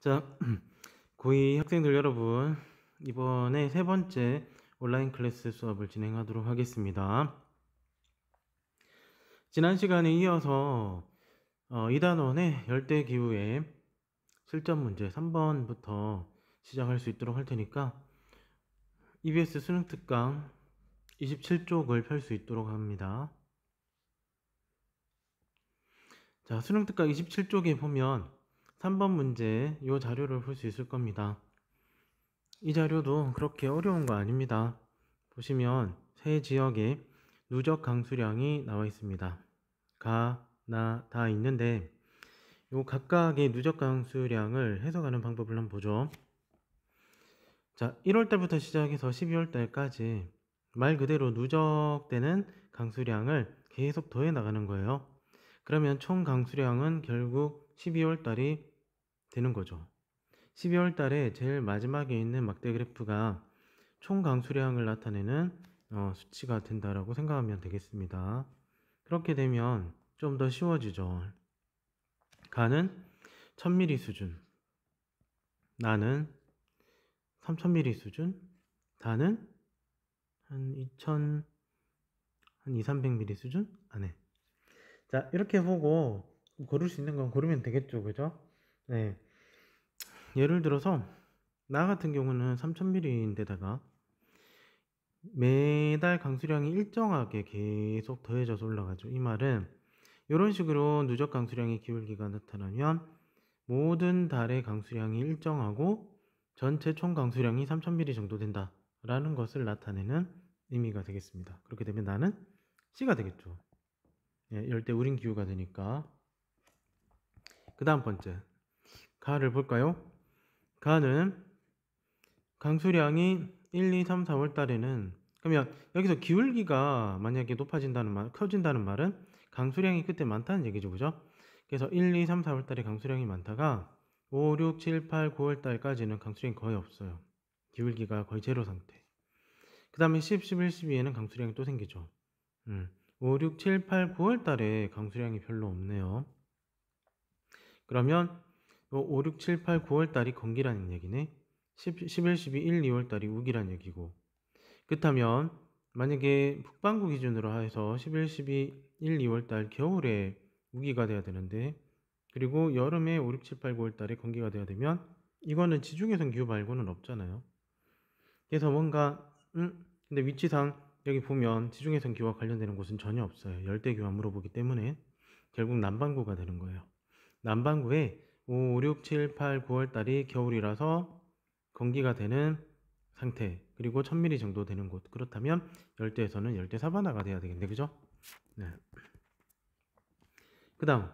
자, 고2 학생들 여러분, 이번에 세 번째 온라인 클래스 수업을 진행하도록 하겠습니다. 지난 시간에 이어서 2단원의 열대기후의 실전 문제 3번부터 시작할 수 있도록 할 테니까 EBS 수능 특강 27쪽을 펼 수 있도록 합니다. 자, 수능 특강 27쪽에 보면 3번 문제 이 자료를 볼 수 있을 겁니다. 이 자료도 그렇게 어려운 거 아닙니다. 보시면 세 지역에 누적 강수량이 나와 있습니다. 가, 나, 다 있는데 요 각각의 누적 강수량을 해석하는 방법을 한번 보죠. 자, 1월달부터 시작해서 12월달까지 말 그대로 누적되는 강수량을 계속 더해 나가는 거예요. 그러면 총 강수량은 결국 12월달이 되는 거죠. 12월달에 제일 마지막에 있는 막대 그래프가 총 강수량을 나타내는 수치가 된다라고 생각하면 되겠습니다. 그렇게 되면 좀 더 쉬워지죠. 가는 1000ml 수준, 나는 3000ml 수준, 다는 한 2000, 한 2, 300ml 수준 안에. 자, 이렇게 보고 고를 수 있는 건 고르면 되겠죠, 그죠? 네. 예를 들어서 나 같은 경우는 3000ml인데다가 매달 강수량이 일정하게 계속 더해져서 올라가죠. 이 말은 이런 식으로 누적 강수량의 기울기가 나타나면 모든 달의 강수량이 일정하고 전체 총 강수량이 3000ml 정도 된다라는 것을 나타내는 의미가 되겠습니다. 그렇게 되면 나는 C가 되겠죠. 예, 열대 우림 기후가 되니까. 그 다음 번째 가를 볼까요? 가는 강수량이 1, 2, 3, 4월 달에는 그러면 여기서 기울기가 만약에 높아진다는 말, 커진다는 말은 강수량이 그때 많다는 얘기죠. 그죠? 그래서 1, 2, 3, 4월 달에 강수량이 많다가 5, 6, 7, 8, 9월 달까지는 강수량이 거의 없어요. 기울기가 거의 제로 상태. 그 다음에 10, 11, 12에는 강수량이 또 생기죠. 5, 6, 7, 8, 9월 달에 강수량이 별로 없네요. 그러면 5, 6, 7, 8, 9월 달이 건기라는 얘기네. 11, 12, 1, 2월 달이 우기란 얘기고. 그렇다면 만약에 북반구 기준으로 해서 11, 12, 1, 2월 달 겨울에 우기가 돼야 되는데 그리고 여름에 5, 6, 7, 8, 9월 달에 건기가 돼야 되면 이거는 지중해성 기후 말고는 없잖아요. 그래서 뭔가 근데 위치상 여기 보면 지중해성 기후와 관련되는 곳은 전혀 없어요. 열대기후와 물어보기 때문에 결국 남반구가 되는 거예요. 남반구에 5, 6, 7, 8, 9월 달이 겨울이라서 건기가 되는 상태 그리고 1000mm 정도 되는 곳 그렇다면 열대에서는 열대 사바나가 돼야 되겠네 그죠? 네. 그 다음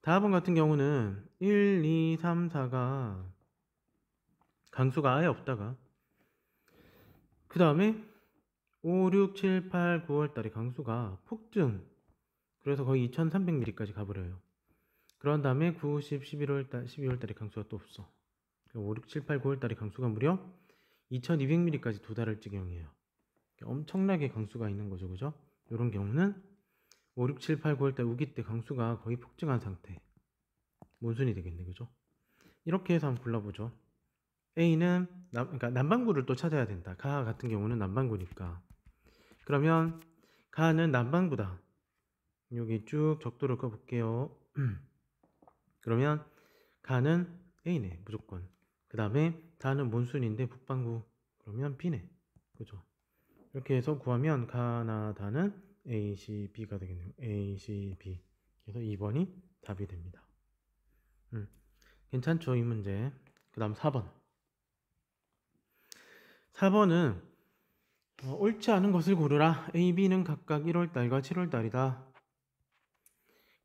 다음 같은 경우는 1, 2, 3, 4가 강수가 아예 없다가 그 다음에 5, 6, 7, 8, 9월 달에 강수가 폭증 그래서 거의 2300mm까지 가버려요. 그런 다음에 9, 10, 11월 달, 12월 달에 강수가 또 없어. 5, 6, 7, 8, 9월 달에 강수가 무려 2200mm까지 도달할 지경이에요. 엄청나게 강수가 있는 거죠. 그죠? 이런 경우는 5, 6, 7, 8, 9월 달 우기 때 강수가 거의 폭증한 상태. 몬순이 되겠네. 그죠? 이렇게 해서 한번 골라보죠. A는 그러니까 남반구를 또 찾아야 된다. 가 같은 경우는 남반구니까. 그러면 가는 남반구다. 여기 쭉 적도를 그어볼게요. 그러면 가는 A네. 무조건. 그 다음에 다는 몬순인데 북반구. 그러면 B네. 그죠? 이렇게 해서 구하면 가나다는 A, C, B가 되겠네요. A, C, B. 그래서 2번이 답이 됩니다. 괜찮죠, 이 문제. 그 다음 4번. 4번은 옳지 않은 것을 고르라. A, B는 각각 1월달과 7월달이다.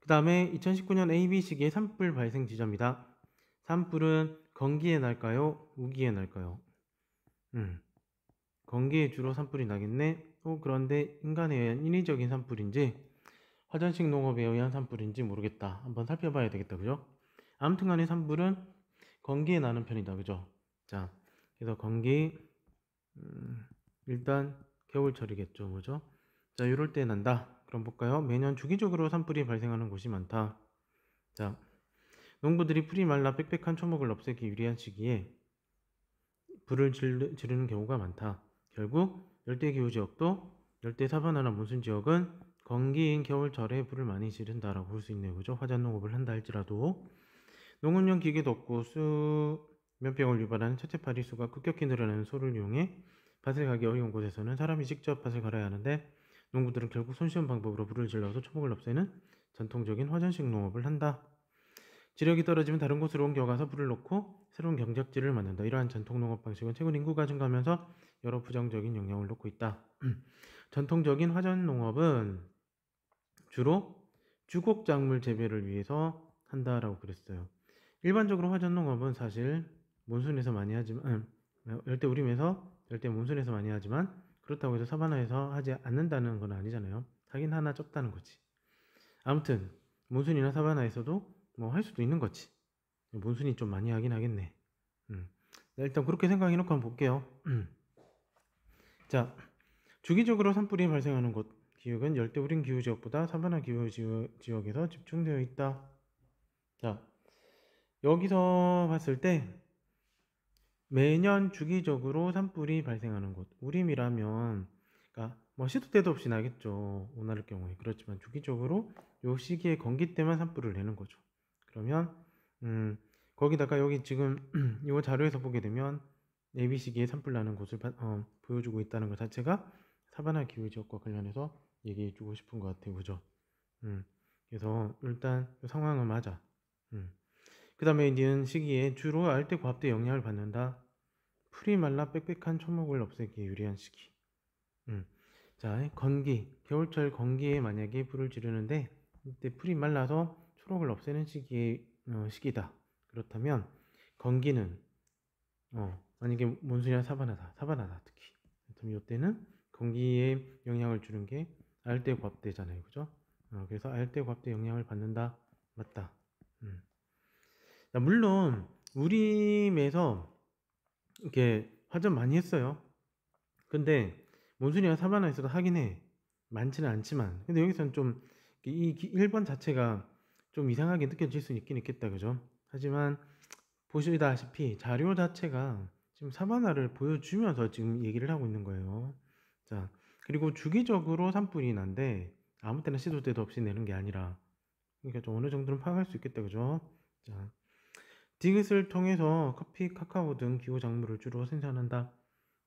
그 다음에 2019년 A, B 시기의 산불 발생 지점이다. 산불은 건기에 날까요? 우기에 날까요? 건기에 주로 산불이 나겠네. 그런데 인간에 의한 인위적인 산불인지 화전식 농업에 의한 산불인지 모르겠다. 한번 살펴봐야 되겠다. 그죠? 아무튼 간에 산불은 건기에 나는 편이다. 그죠? 자, 그래서 건기 일단 겨울철이겠죠. 그죠? 자, 이럴 때 난다. 그럼 볼까요? 매년 주기적으로 산불이 발생하는 곳이 많다. 자, 농부들이 풀이 말라 빽빽한 초목을 없애기 유리한 시기에 불을 지르는 경우가 많다. 결국 열대기후 지역도 열대 사바나나 몬순 지역은 건기인 겨울철에 불을 많이 지른다라고 볼 수 있네요. 그죠? 화전 농업을 한다 할지라도 농업용 기계도 없고 수면병을 유발하는 첫째파리 수가 급격히 늘어나는 소를 이용해 밭을 가기 어려운 곳에서는 사람이 직접 밭을 갈아야 하는데 농부들은 결국 손쉬운 방법으로 불을 질러서 초목을 없애는 전통적인 화전식 농업을 한다. 지력이 떨어지면 다른 곳으로 옮겨가서 불을 놓고 새로운 경작지를 만든다. 이러한 전통 농업 방식은 최근 인구가 증가하면서 여러 부정적인 영향을 놓고 있다. 전통적인 화전 농업은 주로 주곡작물 재배를 위해서 한다라고 그랬어요. 일반적으로 화전 농업은 사실 몬순에서 많이 하지만 열대우림에서 열대 몬순에서 많이 하지만 그렇다고 해서 사바나에서 하지 않는다는 건 아니잖아요. 하긴 하나 적다는 거지. 아무튼 몬순이나 사바나에서도 뭐 할 수도 있는 거지. 몬순이 좀 많이 하긴 하겠네. 일단 그렇게 생각해놓고 한번 볼게요. 자, 주기적으로 산불이 발생하는 곳 기후은 열대우림 기후 지역보다 사바나 기후 지역에서 집중되어 있다. 자, 여기서 봤을 때 매년 주기적으로 산불이 발생하는 곳 우림이라면 그러니까 뭐 시도 때도 없이 나겠죠. 오나를 경우에. 그렇지만 주기적으로 요 시기에 건기 때만 산불을 내는 거죠. 그러면 거기다가 여기 지금 이 자료에서 보게 되면 예비 시기에 산불 나는 곳을 보여주고 있다는 것 자체가 사바나 기후 지역과 관련해서 얘기해 주고 싶은 것 같아요. 그죠? 그래서 일단 그 상황은 맞아. 그 다음에 니은 시기에 주로 알대 고압대 영향을 받는다. 풀이 말라 빽빽한 초목을 없애기에 유리한 시기. 자, 건기, 겨울철 건기에 만약에 불을 지르는데 이때 풀이 말라서 초록을 없애는 시기다. 그렇다면 건기는 만약에 몬순이나 사바나다 특히. 그렇다면 이때는 건기에 영향을 주는 게 알대 고압대잖아요, 그죠? 그래서 알대 고압대 영향을 받는다. 맞다. 물론 우림에서 이렇게 화전 많이 했어요. 근데 몬순이나 사바나에서도 하긴 해. 많지는 않지만. 근데 여기서는 좀 이 1번 자체가 좀 이상하게 느껴질 수 있긴 있겠다. 그죠? 하지만 보시다시피 자료 자체가 지금 사바나를 보여주면서 지금 얘기를 하고 있는 거예요. 자, 그리고 주기적으로 산불이 난데 아무 때나 시도 때도 없이 내는 게 아니라 그러니까 좀 어느 정도는 파악할 수 있겠다. 그죠? 자, 디귿을 통해서 커피, 카카오 등 기호 작물을 주로 생산한다.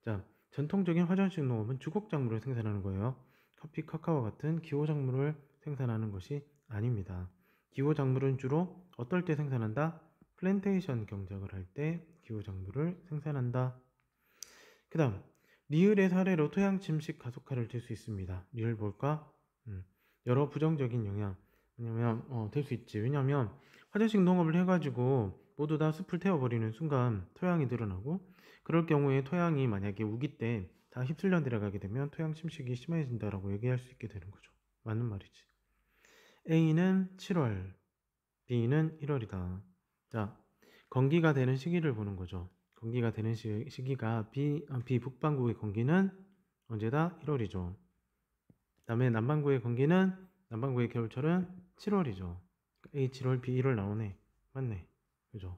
자, 전통적인 화전식 농업은 주곡 작물을 생산하는 거예요. 커피, 카카오 같은 기호 작물을 생산하는 것이 아닙니다. 기호 작물은 주로 어떨 때 생산한다? 플랜테이션 경작을 할 때 기호 작물을 생산한다. 그 다음 리을의 사례로 토양 침식 가속화를 들 수 있습니다. 리을 볼까? 여러 부정적인 영향 왜냐면 될 수 있지. 왜냐면 화전식 농업을 해가지고 모두 다 숲을 태워버리는 순간 토양이 늘어나고 그럴 경우에 토양이 만약에 우기 때 다 휩쓸려 내려가게 되면 토양 침식이 심해진다라고 얘기할 수 있게 되는 거죠. 맞는 말이지. A는 7월, B는 1월이다. 자, 건기가 되는 시기를 보는 거죠. 건기가 되는 시기가 북반구의 건기는 언제다? 1월이죠. 그 다음에 남반구의 겨울철은 7월이죠. A 7월, B 1월 나오네. 맞네. 그죠?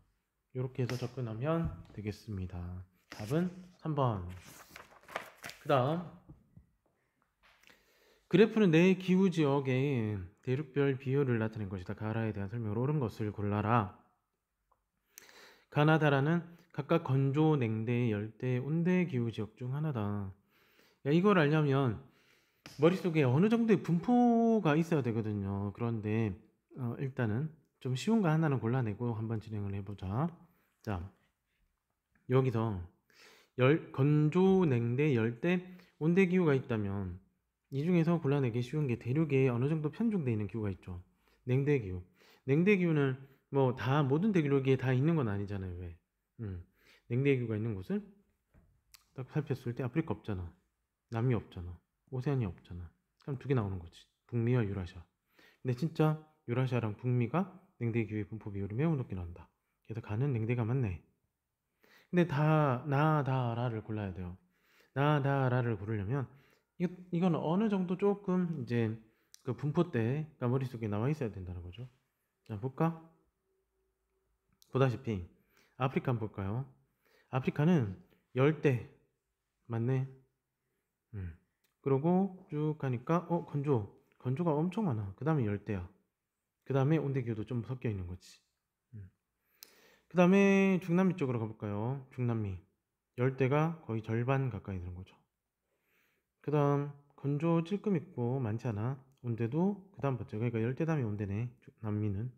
이렇게 해서 접근하면 되겠습니다. 답은 3번. 그 다음 그래프는 내 기후지역의 대륙별 비율을 나타낸 것이다. 가나다라에 대한 설명으로 옳은 것을 골라라. 가나다라는 각각 건조, 냉대, 열대, 온대 기후지역 중 하나다. 야, 이걸 알려면 머릿속에 어느 정도의 분포가 있어야 되거든요. 그런데 일단은 좀 쉬운 거 하나는 골라내고 한번 진행을 해보자. 자, 여기서 건조, 냉대, 열대, 온대 기후가 있다면 이 중에서 골라내기 쉬운 게 대륙에 어느 정도 편중되어 있는 기후가 있죠. 냉대 기후. 냉대 기후는 뭐 다 모든 대륙에 다 있는 건 아니잖아요. 왜? 냉대 기후가 있는 곳을 딱 살폈을 때 아프리카 없잖아. 남미 없잖아. 오세아니아 없잖아. 그럼 두 개 나오는 거지. 북미와 유라시아. 근데 진짜 유라시아랑 북미가 냉대 기후의 분포 비율이 매우 높게 나온다. 그래서 가는 냉대가 많네. 근데 나다라를 골라야 돼요. 나다라를 고르려면 이건 어느 정도 조금 이제 그 분포대가 머릿속에 나와 있어야 된다는 거죠. 자, 볼까? 보다시피 아프리카 한번 볼까요? 아프리카는 열대 맞네. 그러고 쭉 가니까 건조가 엄청 많아. 그 다음에 열대야. 그 다음에 온대기후도 좀 섞여 있는 거지. 그 다음에 중남미 쪽으로 가볼까요? 중남미 열대가 거의 절반 가까이 되는 거죠. 그 다음 건조 찔끔 있고 많지 않아. 온대도 그 다음 봤죠. 그러니까 열대 다음에 온대네. 남미는.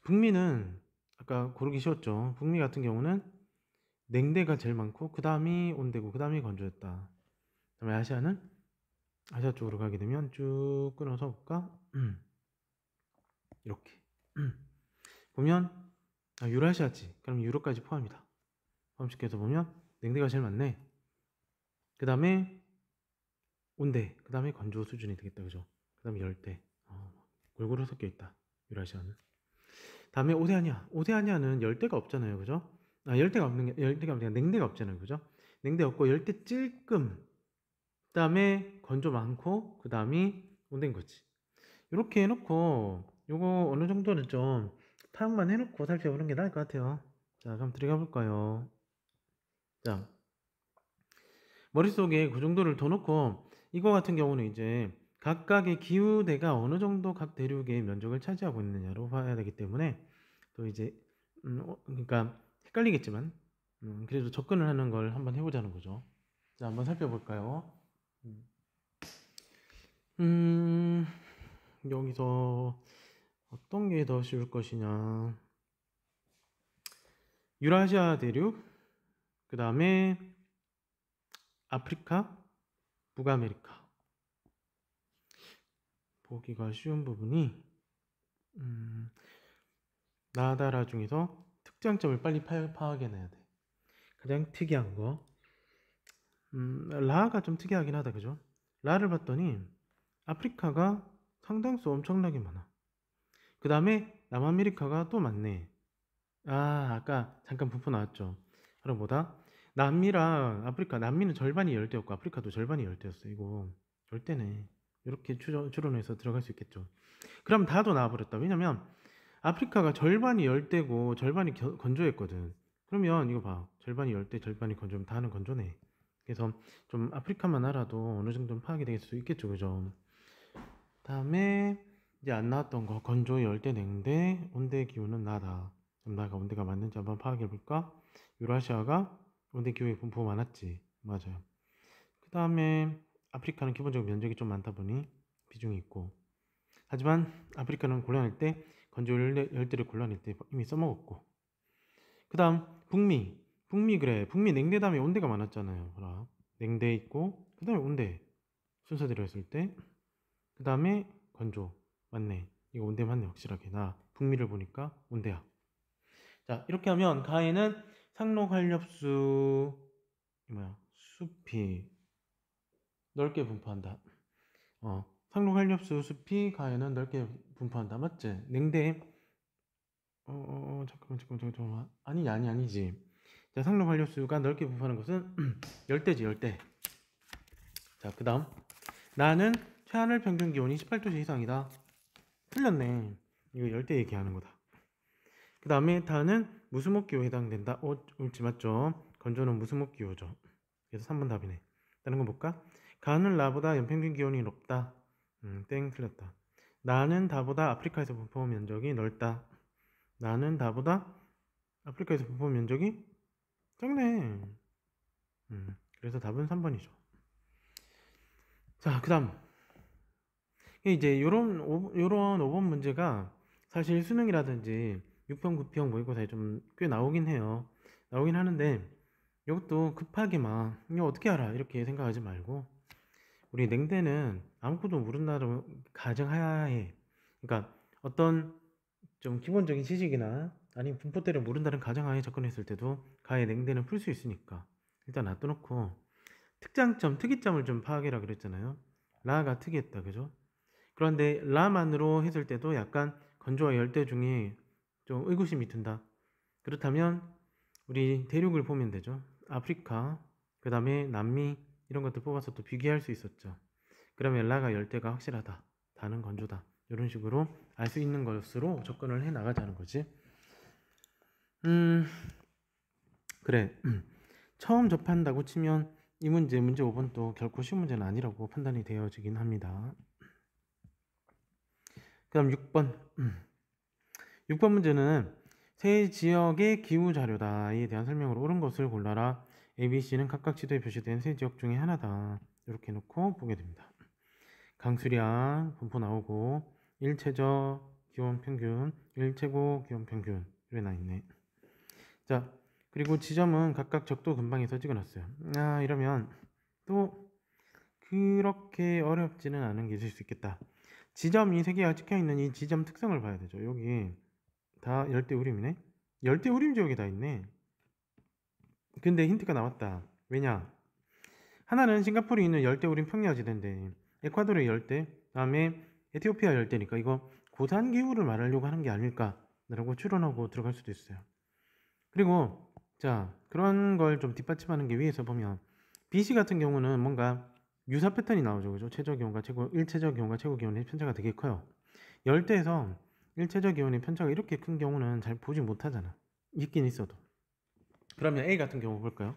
북미는 아까 고르기 쉬웠죠. 북미 같은 경우는 냉대가 제일 많고 그 다음이 온대고 그 다음이 건조였다. 그 다음에 아시아는 아시아 쪽으로 가게 되면 쭉 끊어서 볼까? 이렇게 보면 유라시아지. 그럼 유럽까지 포함이다. 포함시켜서 보면 냉대가 제일 많네. 그 다음에 온대, 그 다음에 건조 수준이 되겠다. 그죠? 그 다음에 열대. 골고루 섞여 있다. 유라시아는. 다음에 오세아니아. 오세아니아는 열대가 없잖아요. 그죠? 열대가 없는 게, 열대가 없는 게 냉대가 없잖아요. 그죠? 냉대 없고 열대 찔끔. 그 다음에 건조 많고, 그 다음이 온대인 거지. 이렇게 해놓고, 요거 어느 정도는 좀 파악만 해놓고 살펴보는 게 나을 것 같아요. 자, 그럼 들어가 볼까요? 자, 머릿속에 그 정도를 더 놓고, 이거 같은 경우는 이제 각각의 기후대가 어느 정도 각 대륙의 면적을 차지하고 있느냐로 봐야 되기 때문에, 또 이제, 그러니까 헷갈리겠지만, 그래도 접근을 하는 걸 한번 해보자는 거죠. 자, 한번 살펴볼까요? 음, 여기서 어떤 게 더 쉬울 것이냐. 유라시아 대륙, 그 다음에 아프리카, 북아메리카. 보기가 쉬운 부분이, 나다라 중에서 특장점을 빨리 파악해내야 돼. 가장 특이한 거. 라가 좀 특이하긴 하다, 그죠? 라를 봤더니 아프리카가 상당수 엄청나게 많아. 그 다음에 남아메리카가 또 많네. 아까 잠깐 분포 나왔죠. 그럼 뭐다? 남미랑 아프리카, 남미는 절반이 열대였고 아프리카도 절반이 열대였어. 이거 열대네. 이렇게 추론해서 들어갈 수 있겠죠. 그럼 다도 나와버렸다. 왜냐면 아프리카가 절반이 열대고 절반이 건조했거든. 그러면 이거 봐. 절반이 열대, 절반이 건조면 다는 건조네. 그래서 좀 아프리카만 알아도 어느 정도는 파악이 될 수 있겠죠. 그죠? 다음에 이제 안 나왔던 거 건조, 열대, 냉대, 온대 기후는 나다. 그럼 나가 온대가 맞는지 한번 파악해 볼까? 유라시아가 온대 기후의 분포 많았지. 맞아요. 그 다음에 아프리카는 기본적으로 면적이 좀 많다 보니 비중이 있고, 하지만 아프리카는 곤란할 때 건조 열대를 곤란할 때 이미 써먹었고, 그 다음 북미 그래. 북미 냉대 다음에 온대가 많았잖아요. 보라. 냉대 있고 그 다음에 온대 순서대로 했을 때, 그 다음에 건조 맞네. 이거 온대 맞네. 확실하게 나 북미를 보니까 온대야. 자, 이렇게 하면 가에는 상록한렵수 숲이 넓게 분포한다. 상록한렵수 숲이 가에는 넓게 분포한다. 맞지? 냉대 잠깐만. 아니지. 자, 상록한렵수가 넓게 분포하는 것은 열대지, 열대. 자, 그 다음 나는 최하늘 평균 기온이 18도씨 이상이다. 틀렸네. 이거 열대 얘기하는 거다. 그 다음에 다는 무수목 기호에 해당된다. 옳지, 맞죠? 건조는 무수목 기호죠. 그래서 3번 답이네. 다른 거 볼까? 가는 나보다 연평균 기온이 높다. 땡, 틀렸다. 나는 다보다 아프리카에서 분포 면적이 넓다. 나는 다보다 아프리카에서 분포 면적이 작네. 그래서 답은 3번이죠. 자, 그 다음 이제 요런 5번 문제가 사실 수능이라든지 6평, 9평 모의고사에 좀 꽤 나오긴 해요. 나오긴 하는데 이것도 급하게 막 이거 어떻게 알아 이렇게 생각하지 말고, 우리 냉대는 아무것도 모른다로 가정하에, 그러니까 어떤 좀 기본적인 지식이나 아니면 분포대를 모른다는 가정하에 접근했을 때도 가의 냉대는 풀 수 있으니까 일단 놔둬놓고, 특장점, 특이점을 좀 파악해라 그랬잖아요. 라가 특이했다, 그죠? 그런데 라만으로 했을 때도 약간 건조와 열대 중에 좀 의구심이 든다. 그렇다면 우리 대륙을 보면 되죠. 아프리카, 그 다음에 남미 이런 것들 뽑아서 또 비교할 수 있었죠. 그러면 라가 열대가 확실하다. 다는 건조다. 이런 식으로 알 수 있는 것으로 접근을 해 나가자는 거지. 음, 그래. 처음 접한다고 치면 이 문제 5번도 결코 쉬운 문제는 아니라고 판단이 되어지긴 합니다. 그다음 6번. 6번 문제는 세 지역의 기후 자료다에 대한 설명으로 옳은 것을 골라라. A, B, C는 각각 지도에 표시된 세 지역 중에 하나다. 이렇게 놓고 보게 됩니다. 강수량 분포 나오고 일최저 기온 평균, 일최고 기온 평균 이렇게 나 있네. 자, 그리고 지점은 각각 적도 근방에서 찍어놨어요. 아, 이러면 또 그렇게 어렵지는 않은 게 있을 수 있겠다. 지점이 세 개가 찍혀 있는 이 지점 특성을 봐야 되죠. 여기 다 열대우림이네. 열대우림 지역이 다 있네. 근데 힌트가 나왔다. 왜냐? 하나는 싱가포르에 있는 열대우림 평야지대인데 에콰도르의 열대, 다음에 에티오피아 열대니까 이거 고산 기후를 말하려고 하는 게 아닐까라고 추론하고 들어갈 수도 있어요. 그리고 자, 그런 걸 좀 뒷받침하는 게 위에서 보면 BC 같은 경우는 뭔가 유사 패턴이 나오죠. 그죠? 최저 기온과 최고, 일최저 기온과 최고 기온의 편차가 되게 커요. 열대에서 일최저 기온의 편차가 이렇게 큰 경우는 잘 보지 못하잖아. 있긴 있어도. 그러면 A 같은 경우 볼까요?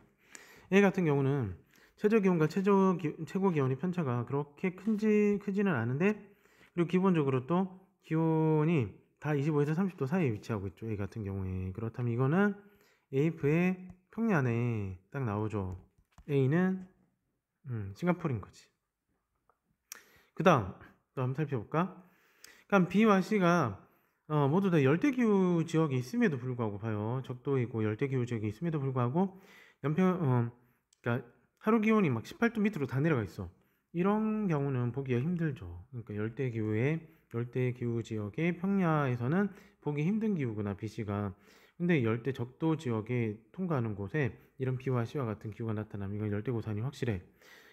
A 같은 경우는 최저 기온과 최고 기온의 편차가 그렇게 크지는 않은데, 그리고 기본적으로 또 기온이 다 25에서 30도 사이에 위치하고 있죠. A 같은 경우에. 그렇다면 이거는 AF의 평야에 딱 나오죠. A는 싱가포르인 거지. 그 다음 또 한번 살펴볼까? 그럼 B와 C가 모두 다 열대기후 지역이 있음에도 불구하고 봐요. 적도이고 열대기후 지역이 있음에도 불구하고 그러니까 하루 기온이 막 18도 밑으로 다 내려가 있어. 이런 경우는 보기가 힘들죠. 그러니까 열대기후 지역의 평야에서는 보기 힘든 기후구나, BC가. 근데 열대 적도 지역에 통과하는 곳에 이런 B와 C와 같은 기후가 나타나면 이건 열대고산이 확실해.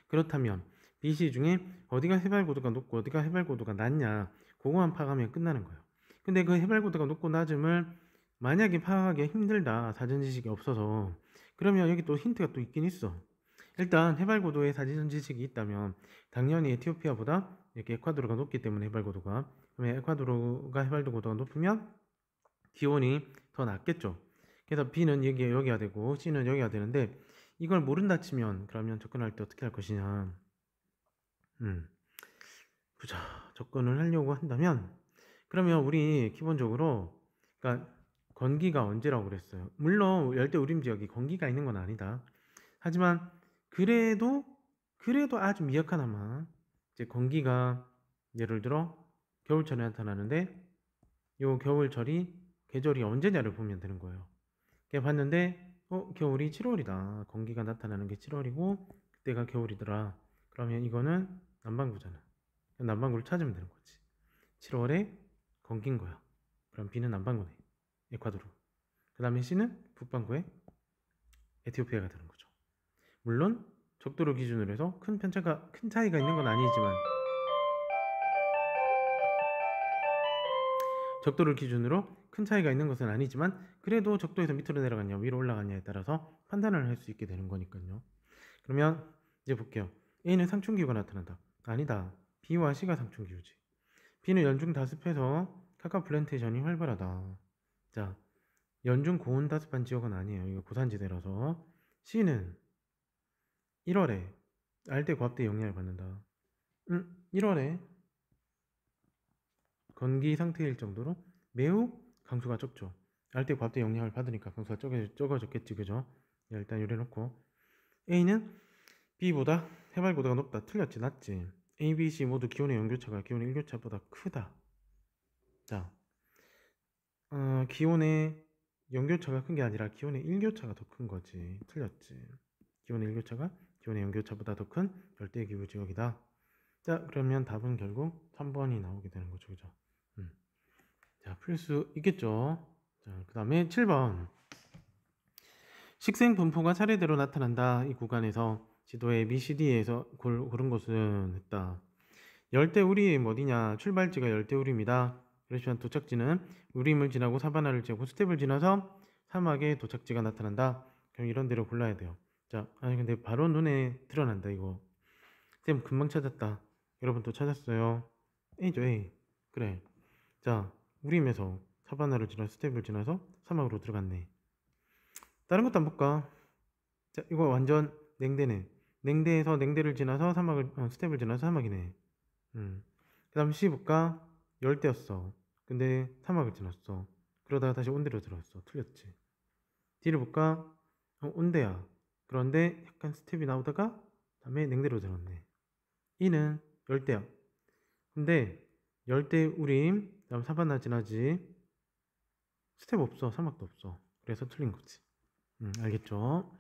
그렇다면 BC 중에 어디가 해발고도가 높고 어디가 해발고도가 낮냐, 그거만 파악하면 끝나는 거예요. 근데 그 해발고도가 높고 낮음을 만약에 파악하기가 힘들다, 사전 지식이 없어서, 그러면 여기 또 힌트가 또 있긴 있어. 일단 해발고도에 사전 지식이 있다면 당연히 에티오피아보다 이렇게 에콰도르가 높기 때문에 해발고도가, 그러면 에콰도르가 해발고도가 높으면 기온이 더 낮겠죠. 그래서 B는 여기가 되고 C는 여기가 되는데, 이걸 모른다 치면 그러면 접근할 때 어떻게 할 것이냐. 보자. 접근을 하려고 한다면 그러면 우리 기본적으로, 그러니까 건기가 언제라고 그랬어요. 물론 열대우림 지역이 건기가 있는 건 아니다. 하지만 그래도 아주 미약하나마 이제 건기가 예를 들어 겨울철에 나타나는데, 요 겨울철이 계절이 언제냐를 보면 되는 거예요. 그냥 봤는데 겨울이 7월이다. 건기가 나타나는 게 7월이고 그때가 겨울이더라. 그러면 이거는 남반구잖아. 남반구를 찾으면 되는 거지. 7월에 건기인 거야. 그럼 B는 남반구네. 에콰도르. 그 다음에 C는 북반구에 에티오피아가 되는 거죠. 물론 적도를 기준으로 해서 큰 차이가 있는 건 아니지만, 적도를 기준으로 큰 차이가 있는 것은 아니지만 그래도 적도에서 밑으로 내려갔냐 위로 올라갔냐에 따라서 판단을 할 수 있게 되는 거니까요. 그러면 이제 볼게요. A는 상충기후가 나타난다. 아니다. B와 C가 상충기후지. B는 연중 다습해서 카카오 플랜테이션이 활발하다. 자, 연중 고온 다습한 지역은 아니에요. 이거 고산지대라서. C는 1월에 알대 고압대 영향을 받는다. 1월에 건기 상태일 정도로 매우 강수가 적죠. 알대 고압대 영향을 받으니까 강수가 적어졌겠지, 그죠? 일단 요래놓고 A는 B보다 해발고도가 높다. 틀렸지, 낮지. A, B, C 모두 기온의 연교차가 기온의 일교차보다 크다. 자, 기온의 연교차가 큰 게 아니라 기온의 일교차가 더 큰 거지. 틀렸지. 기온의 일교차가 기온의 연교차보다 더 큰 열대기후 지역이다. 자, 그러면 답은 결국 3번이 나오게 되는 거죠, 그죠? 자, 풀 수 있겠죠? 자, 그 다음에 7번. 식생 분포가 차례대로 나타난다. 이 구간에서 지도에 ABCD에서 고른 곳은 했다. 열대우림 어디냐? 출발지가 열대우림이다. 그렇지만 도착지는 우림을 지나고 사바나를 지나고 스텝을 지나서 사막에 도착지가 나타난다. 그럼 이런 데로 골라야 돼요. 자, 아니 근데 바로 눈에 드러난다 이거. 쌤 금방 찾았다. 여러분 또 찾았어요. A죠, A. 그래. 자, 우림에서 사바나를 지나 스텝을 지나서 사막으로 들어갔네. 다른 것도 한번 볼까? 자, 이거 완전 냉대네. 냉대에서 냉대를 지나서 사막을 스텝을 지나서 사막이네. 그 다음 C 볼까? 열대였어. 근데 사막을 지났어. 그러다가 다시 온대로 들어왔어. 틀렸지. D를 볼까? 온대야. 그런데 약간 스텝이 나오다가 다음에 냉대로 들어왔네. E는 열대야. 근데 열대 우림, 그다음 사바나 지나지. 스텝 없어. 사막도 없어. 그래서 틀린 거지. 알겠죠?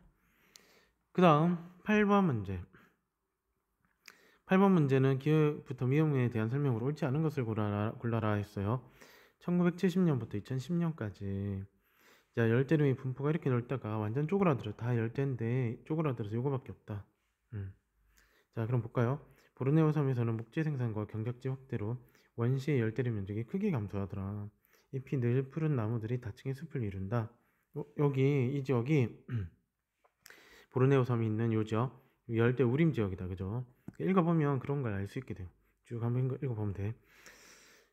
그 다음 8번 문제. 8번 문제는 기후부터 미용에 대한 설명으로 옳지 않은 것을 골라라 했어요. 1970년부터 2010년까지 자, 열대림의 분포가 이렇게 넓다가 완전 쪼그라들어. 다 열대인데 쪼그라들어서 요거밖에 없다. 음. 자, 그럼 볼까요? 보르네오 섬에서는 목재 생산과 경작지 확대로 원시의 열대림 면적이 크게 감소하더라. 잎이 늘 푸른 나무들이 다층의 숲을 이룬다. 여기 이 지역이 보르네오 섬이 있는 요 지역 열대 우림 지역이다. 그죠? 읽어보면 그런 걸 알 수 있게 돼요. 쭉 한번 읽어보면 돼.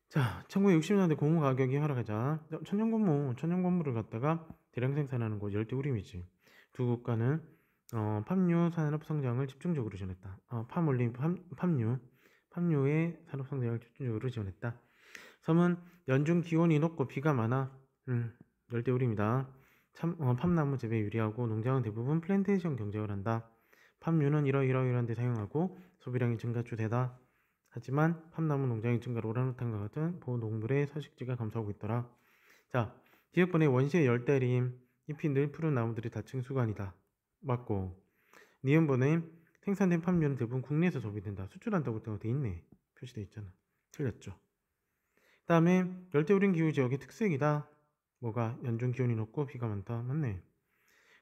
자, 1960년대 고무 가격이 하락하자 천연고무를 갖다가 대량 생산하는 곳 열대 우림이지. 두 국가는 팜유 산업 성장을 집중적으로 지원했다. 팜유의 산업 성장을 집중적으로 지원했다. 섬은 연중 기온이 높고 비가 많아. 열대 우림이다. 팜나무 재배에 유리하고 농장은 대부분 플랜테이션 경작을 한다. 팜유는 이러이러한 데 사용하고 소비량이 증가추세다. 하지만 팜나무 농장의 증가로 오랑우탄과 같은 보호동물의 서식지가 감소하고 있더라. 자, 지역번의 원시의 열대림, 잎이 늘 푸른 나무들이 다층 수간이다. 맞고, 니은번의 생산된 팜유는 대부분 국내에서 소비된다. 수출한다고 돼 있네. 표시돼 있잖아. 틀렸죠. 그 다음에 열대우림 기후 지역의 특색이다. 뭐가? 연중 기온이 높고 비가 많다. 맞네.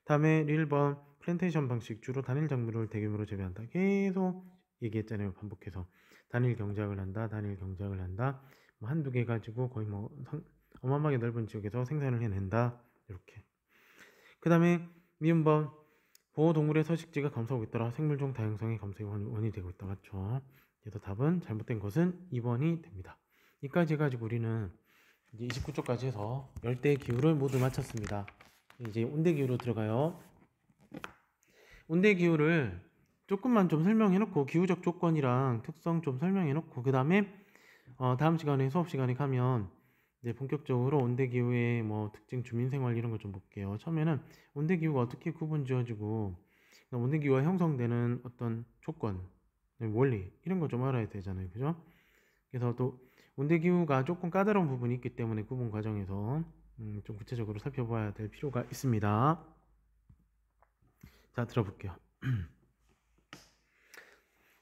다음에 1번 플랜테이션 방식 주로 단일 작물을 대규모로 재배한다. 계속 얘기했잖아요. 반복해서. 단일 경작을 한다. 뭐 한두 개 가지고 거의 뭐 어마어마하게 넓은 지역에서 생산을 해낸다. 이렇게. 그 다음에 미음번 보호동물의 서식지가 감소하고 있더라. 생물종 다양성의 감소의 원인이 되고 있다. 맞죠? 그래서 답은 잘못된 것은 2번이 됩니다. 이까지 해가지고 우리는 이제 29쪽까지 해서 열대 기후를 모두 마쳤습니다. 이제 온대 기후로 들어가요. 온대 기후를 조금만 좀 설명해 놓고 기후적 조건이랑 특성 좀 설명해 놓고 그 다음에 다음 시간에 수업 시간에 가면 이제 본격적으로 온대 기후의 뭐 특징, 주민 생활 이런 걸 좀 볼게요. 처음에는 온대 기후가 어떻게 구분 지어지고 온대 기후가 형성되는 어떤 조건, 원리 이런 거 좀 알아야 되잖아요. 그죠? 그래서 또 온대 기후가 조금 까다로운 부분이 있기 때문에 구분 과정에서 좀 구체적으로 살펴봐야 될 필요가 있습니다. 자, 들어볼게요.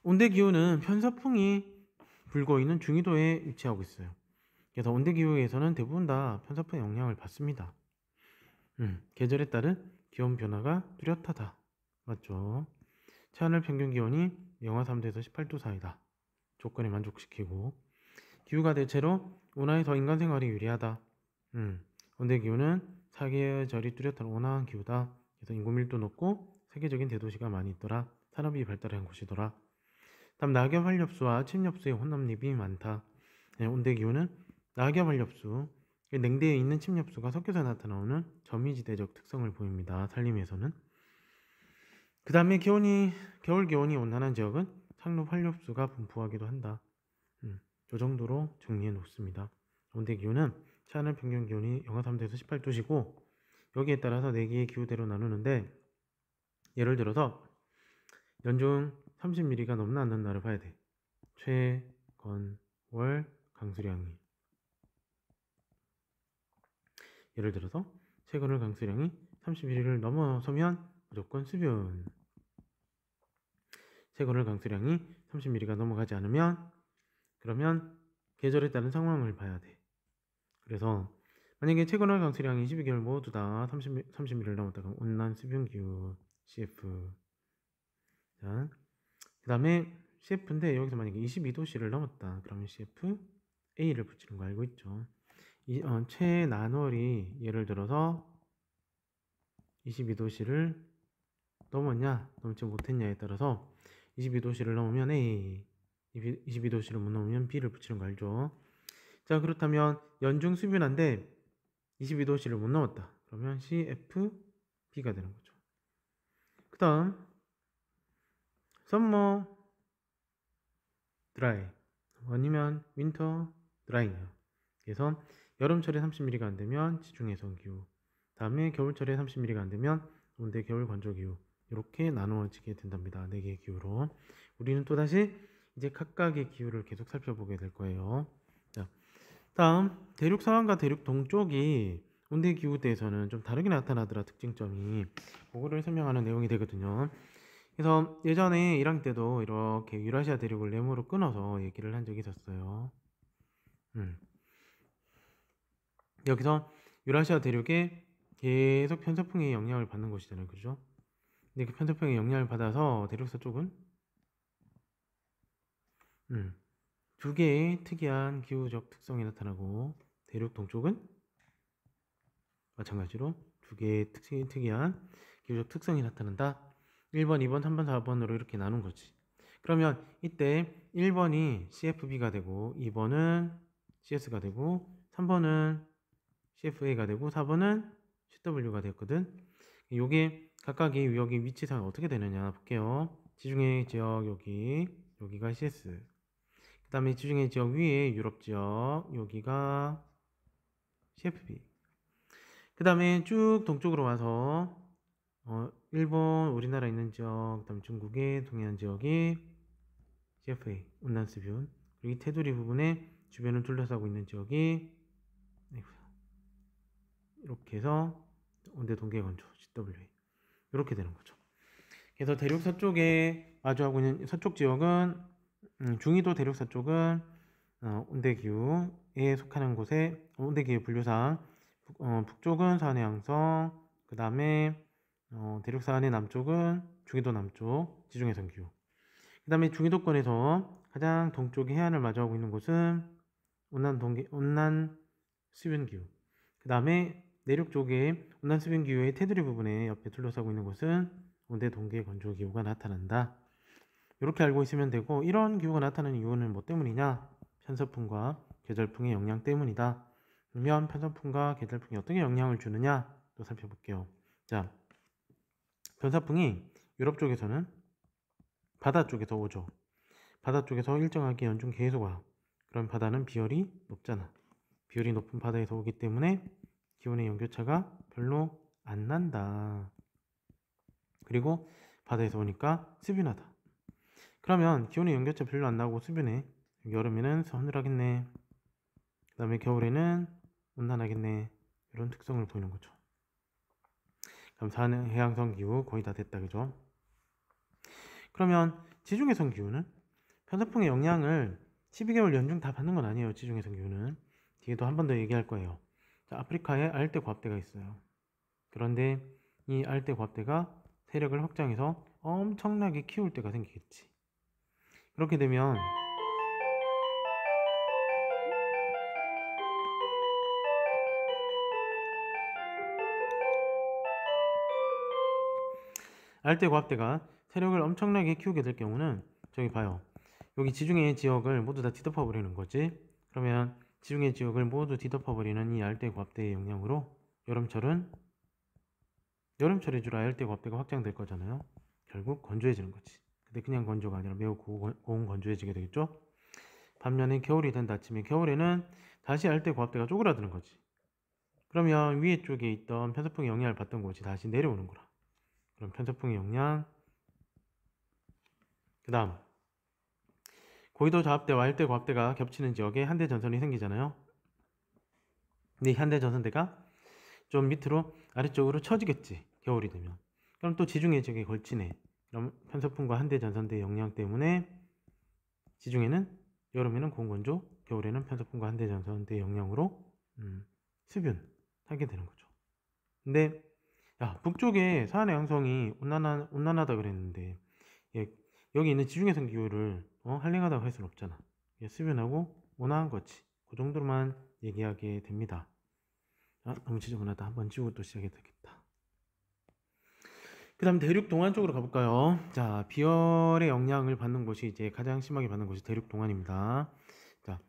온대 기후는 편서풍이 불고 있는 중위도에 위치하고 있어요. 그래서 온대 기후에서는 대부분 다 편서풍의 영향을 받습니다. 계절에 따른 기온 변화가 뚜렷하다. 맞죠? 체하늘 평균 기온이 영하 3도에서 18도 사이다. 조건에 만족시키고 기후가 대체로 온화에서 인간 생활이 유리하다. 온대 기후는 사계절이 뚜렷한 온화한 기후다. 그래서 인구 밀도 높고 세계적인 대도시가 많이 있더라. 산업이 발달한 곳이더라. 다음 낙엽 활엽수와 침엽수의 혼합립이 많다. 온대 기후는 낙엽 활엽수, 냉대에 있는 침엽수가 섞여서 나타나오는 점이지대적 특성을 보입니다. 산림에서는. 그 다음에 겨울 기온이 온난한 지역은 상록 활엽수가 분포하기도 한다. 이 정도로 정리해 놓습니다. 온대 기후는 체하늘 평균 기온이 영하 3도에서 18도시고 여기에 따라서 4개의 기후대로 나누는데 예를 들어서 연중 30mm가 넘나 않는다를 봐야 돼. 최건월 강수량이 예를 들어서 최건월 강수량이 30mm를 넘어서면 무조건 수변. 최건월 강수량이 30mm가 넘어가지 않으면 그러면 계절에 따른 상황을 봐야 돼. 그래서 만약에 최건월 강수량이 12개월 모두 다 30mm를 넘었다가 온난 수변기후 CF. 자, 그 다음에 CF인데 여기서 만약에 22도씨를 넘었다. 그러면 CF A를 붙이는 거 알고 있죠? 최난월이 예를 들어서 22도씨를 넘었냐 넘지 못했냐에 따라서 22도씨를 넘으면 A, 22도씨를 못 넘으면 B를 붙이는 거 알죠? 자, 그렇다면 연중 수변한데 22도씨를 못 넘었다. 그러면 CF B가 되는 거죠. 그 다음 썸머 드라이 아니면 윈터 드라이네요. 그래서 여름철에 30mm가 안되면 지중해성 기후, 다음에 겨울철에 30mm가 안되면 온대 겨울 건조 기후, 이렇게 나누어지게 된답니다. 4개의 기후로. 우리는 또다시 이제 각각의 기후를 계속 살펴보게 될 거예요. 자, 다음 대륙 서안과 대륙 동쪽이 온대 기후대에서는 좀 다르게 나타나더라. 특징점이 그거를 설명하는 내용이 되거든요. 그래서 예전에 1학년 때도 이렇게 유라시아 대륙을 네모로 끊어서 얘기를 한 적이 있었어요. 여기서 유라시아 대륙에 계속 편서풍의 영향을 받는 것이잖아요. 그죠? 근데 그 편서풍의 영향을 받아서 대륙 서쪽은 두 개의 특이한 기후적 특성이 나타나고, 대륙 동쪽은 마찬가지로 두 개의 특이한 기후적 특성이 나타난다. 1번, 2번, 3번, 4번으로 이렇게 나눈 거지. 그러면 이때 1번이 CFB가 되고 2번은 CS가 되고 3번은 CFA가 되고 4번은 CW가 됐거든. 요게 각각의 여기 위치상 어떻게 되느냐 볼게요. 지중해 지역 여기가 CS, 그 다음에 지중해 지역 위에 유럽 지역 여기가 CFB, 그 다음에 쭉 동쪽으로 와서 일본 우리나라 있는 지역, 그 다음에 중국의 동해안 지역이 CFA 온난스변, 그리고 이 테두리 부분에 주변을 둘러싸고 있는 지역이 이렇게 해서 온대 동계 건조 CWA 이렇게 되는 거죠. 그래서 대륙 서쪽에 마주하고 있는 서쪽 지역은 중위도 대륙 서쪽은 온대 기후에 속하는 곳에 온대 기후 분류상 북쪽은 산해양성, 그 다음에 대륙 산해 남쪽은 중위도 남쪽 지중해성 기후, 그 다음에 중위도권에서 가장 동쪽 해안을 마주하고 있는 곳은 온난 수변 기후, 그 다음에 내륙 쪽에 온난 수변 기후의 테두리 부분에 옆에 둘러싸고 있는 곳은 온대 동계 건조 기후가 나타난다. 이렇게 알고 있으면 되고, 이런 기후가 나타나는 이유는 뭐 때문이냐? 편서풍과 계절풍의 영향 때문이다. 그러면 편서풍과 계절풍이 어떻게 영향을 주느냐 또 살펴볼게요. 자, 편서풍이 유럽 쪽에서는 바다 쪽에서 오죠. 바다 쪽에서 일정하게 연중 계속 와. 그럼 바다는 비열이 높잖아. 비열이 높은 바다에서 오기 때문에 기온의 연교차가 별로 안 난다. 그리고 바다에서 오니까 스변하다. 그러면 기온의 연교차 별로 안 나고 스변해. 여름에는 서늘하겠네. 그 다음에 겨울에는 온난하겠네. 이런 특성을 보이는 거죠. 그럼 해양성 기후 거의 다 됐다. 그죠? 그러면 지중해성 기후는 편서풍의 영향을 12개월 연중 다 받는 건 아니에요. 지중해성 기후는 뒤에도 한 번 더 얘기할 거예요. 자, 아프리카에 알대 고압대가 있어요. 그런데 이 알대 고압대가 세력을 확장해서 엄청나게 키울 때가 생기겠지. 그렇게 되면 알대 고압대가 세력을 엄청나게 키우게 될 경우는 저기 봐요. 여기 지중해 지역을 모두 다 뒤덮어 버리는 거지. 그러면 지중해 지역을 모두 뒤덮어 버리는 이 알대 고압대의 영향으로 여름철에 주로 알대 고압대가 확장될 거잖아요. 결국 건조해지는 거지. 근데 그냥 건조가 아니라 매우 고온 건조해지게 되겠죠. 반면에 겨울이 된다 치면 겨울에는 다시 알대 고압대가 쪼그라드는 거지. 그러면 위에 쪽에 있던 편서풍의 영향을 받던 곳이 다시 내려오는 거라. 그럼 편서풍의 영향, 그 다음 고위도 저압대와 알대 고압대가 겹치는 지역에 한대 전선이 생기잖아요. 근데 이 한대 전선대가 좀 밑으로 아래쪽으로 처지겠지. 겨울이 되면. 그럼 또 지중해 지역에 걸치네. 그럼 편서풍과 한대 전선대의 영향 때문에 지중해는 여름에는 고온건조, 겨울에는 편서풍과 한대 전선대의 영향으로 수변하게 되는 거죠. 근데 북쪽에 사안의 양성이 온난하다 그랬는데 여기 있는 지중해성 기후를 한랭하다고 할 수는 없잖아. 수변하고 온화한 거지. 그 정도로만 얘기하게 됩니다. 너무 지저분하다. 한번 지우고 또 시작해야 되겠다. 그 다음 대륙 동안 쪽으로 가볼까요? 자, 비열의 영향을 받는 곳이 이제 가장 심하게 받는 곳이 대륙 동안입니다. 자,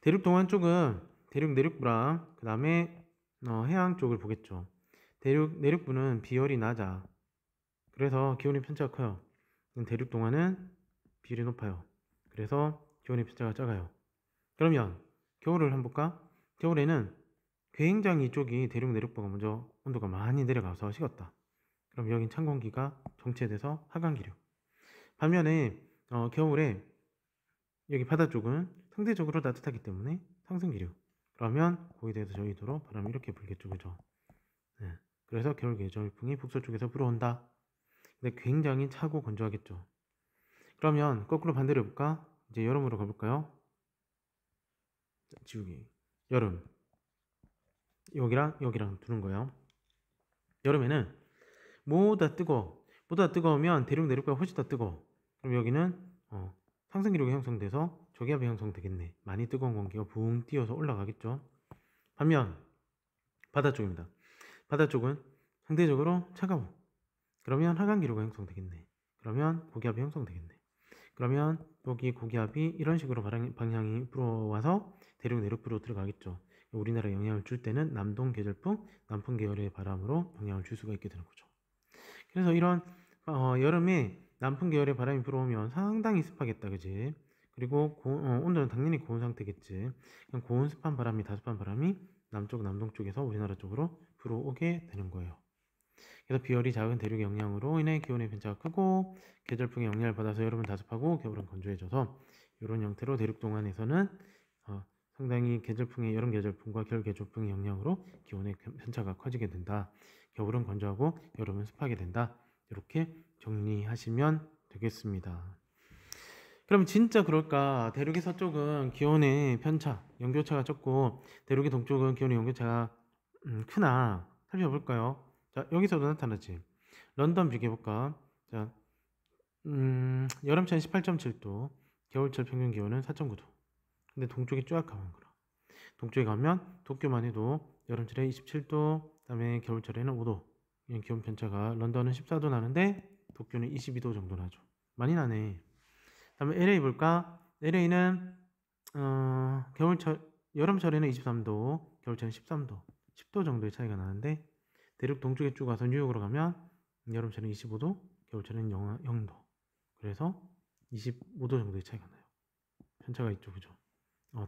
대륙 동안 쪽은 대륙 내륙부랑 그 다음에 해양 쪽을 보겠죠. 내륙부는 비열이 낮아. 그래서 기온의 편차가 커요. 대륙 동안은 비율이 높아요. 그래서 기온의 편차가 작아요. 그러면 겨울을 한번 볼까? 겨울에는 굉장히 이쪽이 대륙 내륙부가 먼저 온도가 많이 내려가서 식었다. 그럼 여긴 찬 공기가 정체돼서 하강기류. 반면에 겨울에 여기 바다 쪽은 상대적으로 따뜻하기 때문에 상승기류. 그러면 거기에 대해서 저희도로 바람이 이렇게 불겠죠, 그죠? 네. 그래서 겨울 계절풍이 북서쪽에서 불어온다. 근데 굉장히 차고 건조하겠죠. 그러면 거꾸로 반대로 해볼까? 이제 여름으로 가볼까요? 자, 지우기. 여름. 여기랑 두는 거예요. 여름에는 모두 다 뜨거워. 모두 다 뜨거우면 대륙 내륙보다 훨씬 더 뜨거워. 그럼 여기는 상승기류가 형성돼서 저기압이 형성되겠네. 많이 뜨거운 공기가 붕 뛰어서 올라가겠죠. 반면 바다 쪽입니다. 바다 쪽은 상대적으로 차가워. 그러면 하강기류가 형성되겠네. 그러면 고기압이 형성되겠네. 그러면 여기 고기압이 이런 식으로 방향이 불어와서 대륙 내륙부로 들어가겠죠. 우리나라에 영향을 줄 때는 남동 계절풍, 남풍 계열의 바람으로 영향을 줄 수가 있게 되는 거죠. 그래서 이런 여름에 남풍 계열의 바람이 불어오면 상당히 습하겠다, 그지? 그리고 온도는 당연히 고온 상태겠지. 고온 습한 바람이 다습한 바람이 남쪽 남동 쪽에서 우리나라 쪽으로 불어오게 되는 거예요. 그래서 비열이 작은 대륙의 영향으로 인해 기온의 편차가 크고 계절풍의 영향을 받아서 여름은 다습하고 겨울은 건조해져서 이런 형태로 대륙 동안에서는 상당히 여름 계절풍과 겨울 계절풍의 영향으로 기온의 편차가 커지게 된다. 겨울은 건조하고 여름은 습하게 된다. 이렇게 정리하시면 되겠습니다. 그럼 진짜 그럴까? 대륙의 서쪽은 기온의 편차, 연교차가 적고 대륙의 동쪽은 기온의 연교차가 크나 살펴볼까요? 자, 여기서도 나타나지. 런던 비교해볼까? 자, 여름철 18.7도, 겨울철 평균 기온은 4.9도. 근데 동쪽에 쫙 가면 그래. 동쪽에 가면 도쿄만 해도 여름철에 27도, 그다음에 겨울철에는 5도. 기온 편차가 런던은 14도 나는데 도쿄는 22도 정도 나죠. 많이 나네. 그다음에 LA 볼까? LA는 여름철에는 23도, 겨울철에는 13도, 10도 정도의 차이가 나는데 대륙 동쪽에 쭉 와서 뉴욕으로 가면 여름철에는 25도, 겨울철에는 0도. 그래서 25도 정도의 차이가 나요. 편차가 있죠, 그죠?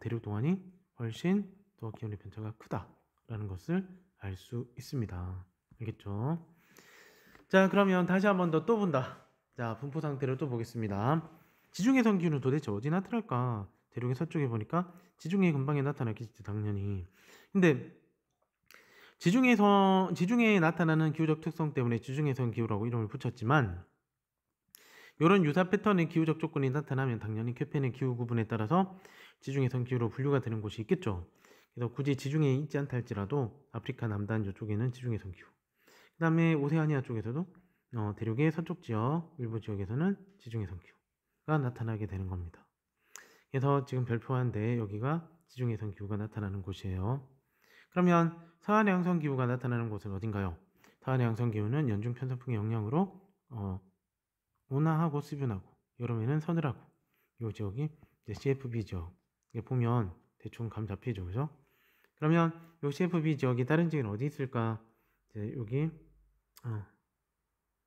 대륙 동안이 훨씬 더 기온의 편차가 크다라는 것을 알 수 있습니다. 알겠죠? 자, 그러면 다시 한 번 더 또 본다. 자, 분포 상태를 또 보겠습니다. 지중해성 기후는 도대체 어디 나타날까? 대륙의 서쪽에 보니까 지중해 근방에 나타나겠지, 당연히. 근데 지중해에 나타나는 기후적 특성 때문에 지중해성 기후라고 이름을 붙였지만 이런 유사 패턴의 기후적 조건이 나타나면 당연히 쾌변의 기후 구분에 따라서 지중해성 기후로 분류가 되는 곳이 있겠죠. 그래서 굳이 지중해에 있지 않다 할지라도 아프리카 남단 이쪽에는 지중해성 기후, 그 다음에 오세아니아 쪽에서도 대륙의 서쪽 지역 일부 지역에서는 지중해성 기후가 나타나게 되는 겁니다. 그래서 지금 별표한데 여기가 지중해성 기후가 나타나는 곳이에요. 그러면 서한의 양성 기후가 나타나는 곳은 어딘가요? 서한의 양성 기후는 연중 편서풍의 영향으로 온화하고 수변하고 여름에는 서늘하고 이 지역이 CFB 지역. 보면 대충 감 잡히죠, 그죠? 그러면 이 CFB 지역이 다른 지역은 어디 있을까? 이제 여기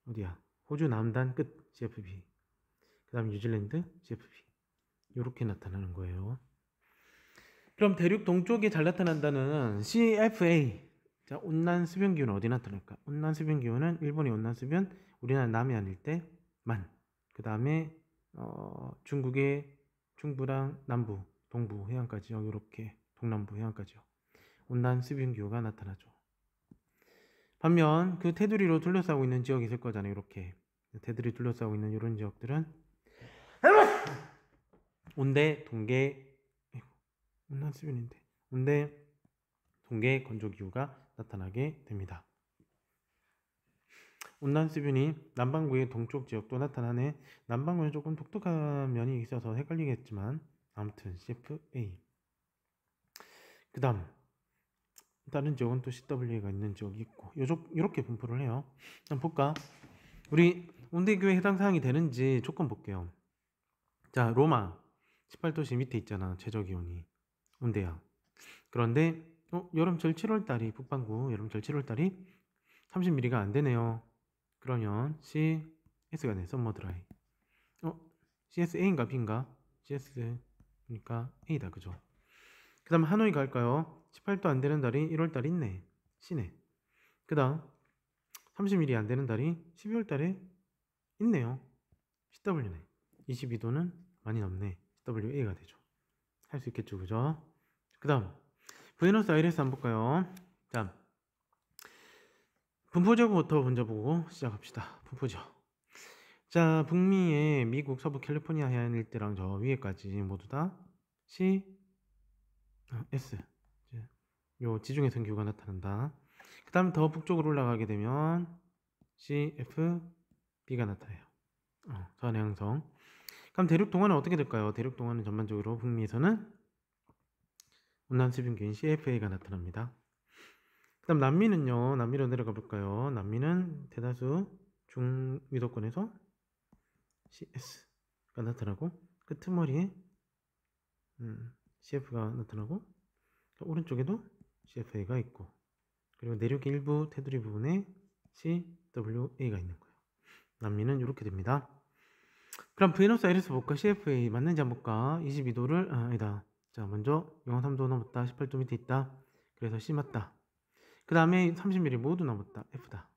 어디야? 호주 남단 끝 CFB. 그다음 뉴질랜드 CFB. 이렇게 나타나는 거예요. 그럼 대륙 동쪽에 잘 나타난다는 CFA. 자, 온난 수변 기후는 어디 나타날까? 온난 수변 기후는 일본의 온난 수변, 우리나라 남해안 일대만. 그 다음에 중국의 중부랑 남부, 동부 해안까지요. 이렇게 동남부 해안까지요. 온난 수변 기후가 나타나죠. 반면 그 테두리로 둘러싸고 있는 지역이 있을 거잖아요. 이렇게 테두리 둘러싸고 있는 이런 지역들은 온대, 동계, 온난 수변인데 온대, 동계 건조 기후가 나타나게 됩니다. 온난 수변이 남반구의 동쪽 지역도 나타나네. 남반구는 조금 독특한 면이 있어서 헷갈리겠지만 아무튼 CFA. 그 다음 다른 지역은 또 CW가 있는 지역이 있고 이렇게 분포를 해요. 한번 볼까? 우리 온대교에 해당 사항이 되는지 조건 볼게요. 자, 로마 18도시 밑에 있잖아. 최저기온이 온대야. 그런데 여름철 7월달이 북반구 여름철 7월달이 30mm가 안 되네요. 그러면 CS가 네, 썸머 드라이. CS A인가 B인가? CS 그러니까 A다, 그죠? 그 다음 하노이 갈까요? 18도 안 되는 달이 1월 달에 있네. C네. 그 다음 30mm 안 되는 달이 12월 달에 있네요. CW네. 22도는 많이 넘네. CWA가 되죠. 할 수 있겠죠, 그죠? 그 다음 부에노스아이레스 한번 볼까요? 자, 분포지역부터 먼저 보고 시작합시다. 분포지역. 자, 북미의 미국 서부 캘리포니아 해안 일대랑 저 위에까지 모두 다 S, 요 지중해 선기후가 나타난다. 그 다음 더 북쪽으로 올라가게 되면 CFB가 나타나요. 서한의 항성. 그럼 대륙 동안은 어떻게 될까요? 대륙 동안은 전반적으로 북미에서는 온난 수변기인 CFA가 나타납니다. 그 다음 남미는요. 남미로 내려가 볼까요? 남미는 대다수 중위도권에서 CS가 나타나고 끄트머리에 CF가 나타나고 오른쪽에도 CFA가 있고 그리고 내륙의 일부 테두리 부분에 CWA가 있는 거예요. 남미는 이렇게 됩니다. 그럼 부에노스아이레스 볼까? CFA 맞는지 한번 볼까? 22도를 아니다. 자, 먼저 영하 3도 넘었다. 18도 밑에 있다. 그래서 C 맞다. 그 다음에 30mm 모두 넘었다. F다.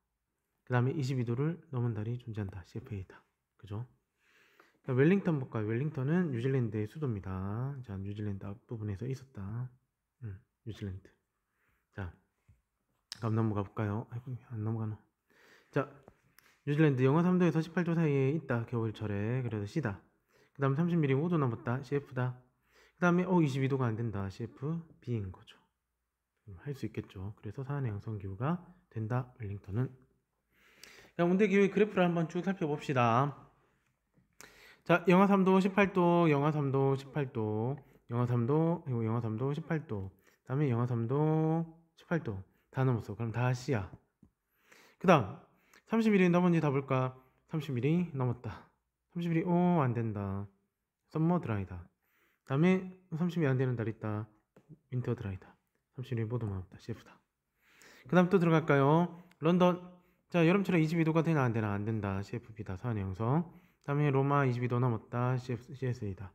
그 다음에 22도를 넘은 달이 존재한다. CFA다. 그죠? 웰링턴 볼까요? 웰링턴은 뉴질랜드의 수도입니다. 자, 뉴질랜드 앞부분에서 있었다. 뉴질랜드. 자, 다음 넘어가 볼까요? 아이고, 안 넘어가노. 자, 뉴질랜드 영하 3도에서 18도 사이에 있다. 겨울철에. 그래서 C다. 그 다음 30mm 모두 넘었다. CF다. 그 다음에 22도가 안 된다. CFB인 거죠. 할 수 있겠죠. 그래서 사한의 양성기후가 된다. 웰링턴은. 자, 온대 기후의 그래프를 한번 쭉 살펴봅시다. 자, 영하 3도, 18도, 영하 3도, 18도, 영하 3도, 그리고 영하 3도, 18도. 다음에 영하 3도, 18도. 다 넘었어. 그럼 다 C야. 그 다음 30mm 넘었는지 다 볼까? 30mm 넘었다. 30mm 안 된다. 썸머 드라이다. 다음에 30mm 안 되는 달 있다. 윈터 드라이다. 30mm 모두 넘었다. CF다. 그 다음 또 들어갈까요? 런던. 자, 여름철에 22도가 되나 안 되나? 안 된다. CFB다. 서한의 형성. 다음에 로마 22도 넘었다. CSA다.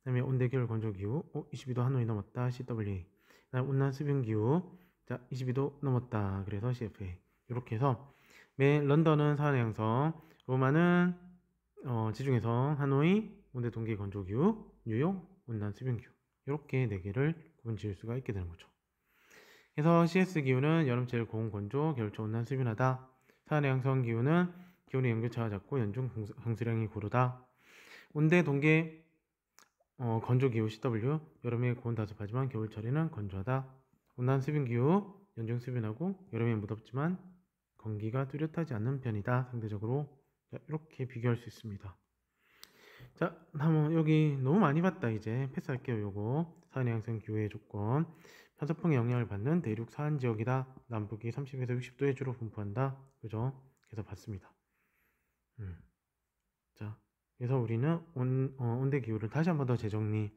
다음에 온대 겨울 건조 기후. 22도 하노이 넘었다. CWA. 다음 온난 수변 기후. 자, 22도 넘었다. 그래서 CFA. 이렇게 해서 런던은 서한의 형성, 로마는 지중해성, 하노이 온대 동계 건조 기후, 뉴욕 온난 수변 기후. 이렇게 네 개를 구분 지을 수가 있게 되는 거죠. 그래서 CS 기후는 여름철 고온 건조, 겨울철 온난 수변하다. 서한의 양성 기후는 기온의 연교차가 작고 연중 강수량이 고르다. 온대 동계 건조 기후 CW, 여름에 고온 다습하지만 겨울철에는 건조하다. 온난 수변 기후, 연중 수변하고 여름에 무덥지만 건기가 뚜렷하지 않는 편이다. 상대적으로. 자, 이렇게 비교할 수 있습니다. 자, 한번 여기 너무 많이 봤다. 이제 패스할게요. 요거 서한의 양성 기후의 조건. 편서풍의 영향을 받는 대륙 사한 지역이다. 남북이 30에서 60도에 주로 분포한다. 그죠? 그래서 봤습니다. 자, 그래서 우리는 온대 기후를 다시 한번 더 재정리.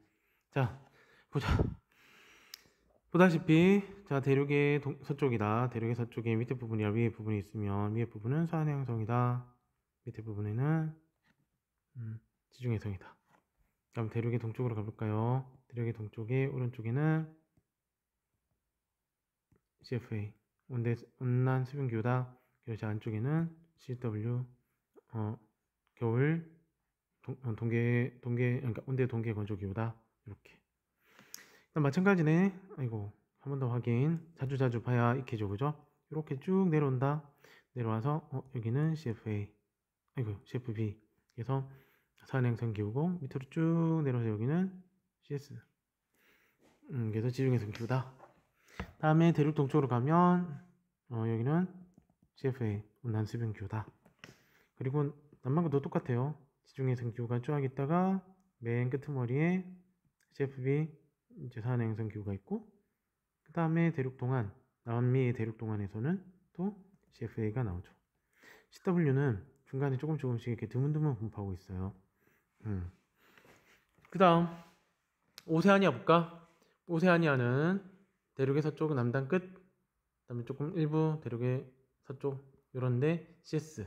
자, 보자. 보다시피 자, 대륙의 서쪽이다. 대륙의 서쪽에 밑에 부분이랑 위에 부분이 있으면 위에 부분은 서한의 양성이다. 밑에 부분에는 지중해 성이다. 그럼 대륙의 동쪽으로 가볼까요? 대륙의 동쪽에 오른쪽에는 CFA 온난 수변기후다. 그래서 안쪽에는 CW 겨울 동계 그러니까 온대 동계 건조기후다. 이렇게. 마찬가지네. 아이고, 한 번 더 확인. 자주 봐야 익히죠, 그죠? 이렇게 쭉 내려온다. 내려와서 여기는 CFA, 아이고 CFB. 그래서 서한행성 기후고 밑으로 쭉 내려와서 여기는 CS. 그래서 지중해성 기후다. 다음에 대륙 동쪽으로 가면 여기는 CFA 온난 수변 기후다. 그리고 남반구도 똑같아요. 지중해성 기후가 쫙 있다가 맨 끄트머리에 CFB 이제 서한행성 기후가 있고, 그 다음에 대륙 동안, 남미의 대륙 동안에서는 또 CFA가 나오죠. CW는 중간에 조금씩 이렇게 드문드문 분포하고 있어요. 그 다음 오세아니아 볼까? 오세아니아는 대륙의 서쪽 남단 끝, 그 다음에 조금 일부 대륙의 서쪽 요런데 CS.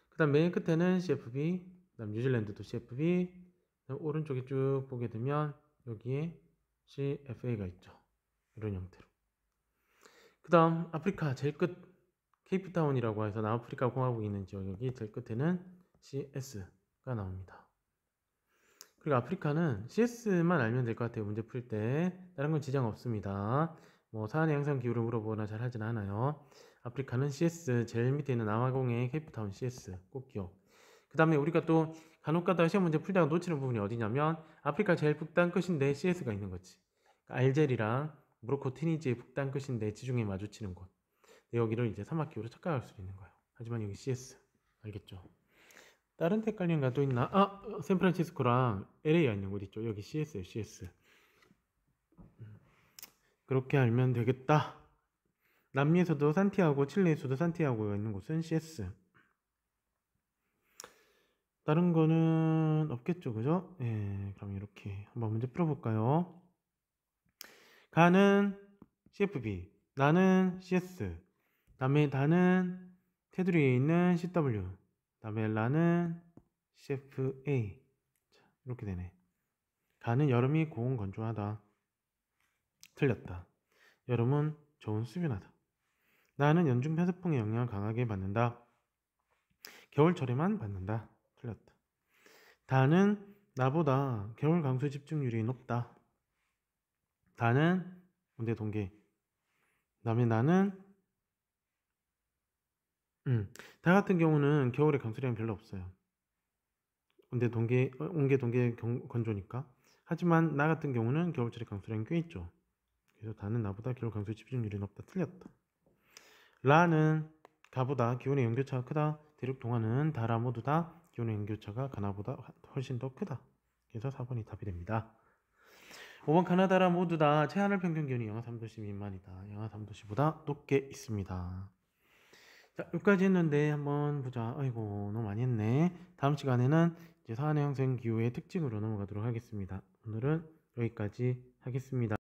그 다음 맨 끝에는 CFB, 그 다음 뉴질랜드도 CFB, 그다음 오른쪽에 쭉 보게 되면 여기에 CFA가 있죠. 이런 형태로. 그 다음 아프리카 제일 끝 케이프타운이라고 해서 남아프리카 공화국이 있는 지역, 여기 제일 끝에는 CS가 나옵니다. 그리고 아프리카는 CS만 알면 될 것 같아요. 문제 풀 때. 다른 건 지장 없습니다. 뭐 사안의 양상 기후를 물어보거나 잘 하진 않아요. 아프리카는 CS, 제일 밑에 있는 남아공의 케이프타운 CS 꼭 기억. 그 다음에 우리가 또 간혹 가다가 시험 문제 풀다가 놓치는 부분이 어디냐면 아프리카 제일 북단 끝인데 CS가 있는 거지. 그러니까 알제리랑 모로코 튀니지의 북단 끝인데 지중해 마주치는 곳. 여기를 이제 사막기후로 착각할 수 있는 거예요. 하지만 여기 CS. 알겠죠? 다른 데 헷갈리는 거 또 있나? 샌프란시스코랑 LA가 있는 곳 있죠. 여기 CS예요, CS. 그렇게 알면 되겠다. 남미에서도 산티아고, 칠레에서도 산티아고가 있는 곳은 CS. 다른 거는 없겠죠, 그죠? 예, 그럼 이렇게 한번 문제 풀어볼까요? 가는 CFB, 나는 CS, 다음에 다는 테두리에 있는 CW, 다음에 라는 CFA. 자, 이렇게 되네. 가는 여름이 고온 건조하다. 틀렸다. 여름은 좋은 수변하다. 나는 연중 편서풍의 영향을 강하게 받는다. 겨울철에만 받는다. 틀렸다. 다는 나보다 겨울 강수 집중률이 높다. 다는 온대 동계. 그다음에 나는 다 같은 경우는 겨울에 강수량이 별로 없어요. 온대 동계, 온계 동계 건조니까. 하지만 나 같은 경우는 겨울철에 강수량이 꽤 있죠. 그래서 다는 나보다 겨울 강수 집중률이 높다. 틀렸다. 라는 가보다 기온의 연교차가 크다. 대륙 동안은 다라 모두 다 기온의 연교차가 가나보다 훨씬 더 크다. 그래서 4번이 답이 됩니다. 5번 가나다라 모두 다 최하늘 평균 기온이 영하 3도씨 미만이다. 영하 3도씨보다 높게 있습니다. 자, 여기까지 했는데 한번 보자. 아이고, 너무 많이 했네. 다음 시간에는 이제 사안의 형성 기후의 특징으로 넘어가도록 하겠습니다. 오늘은 여기까지 하겠습니다.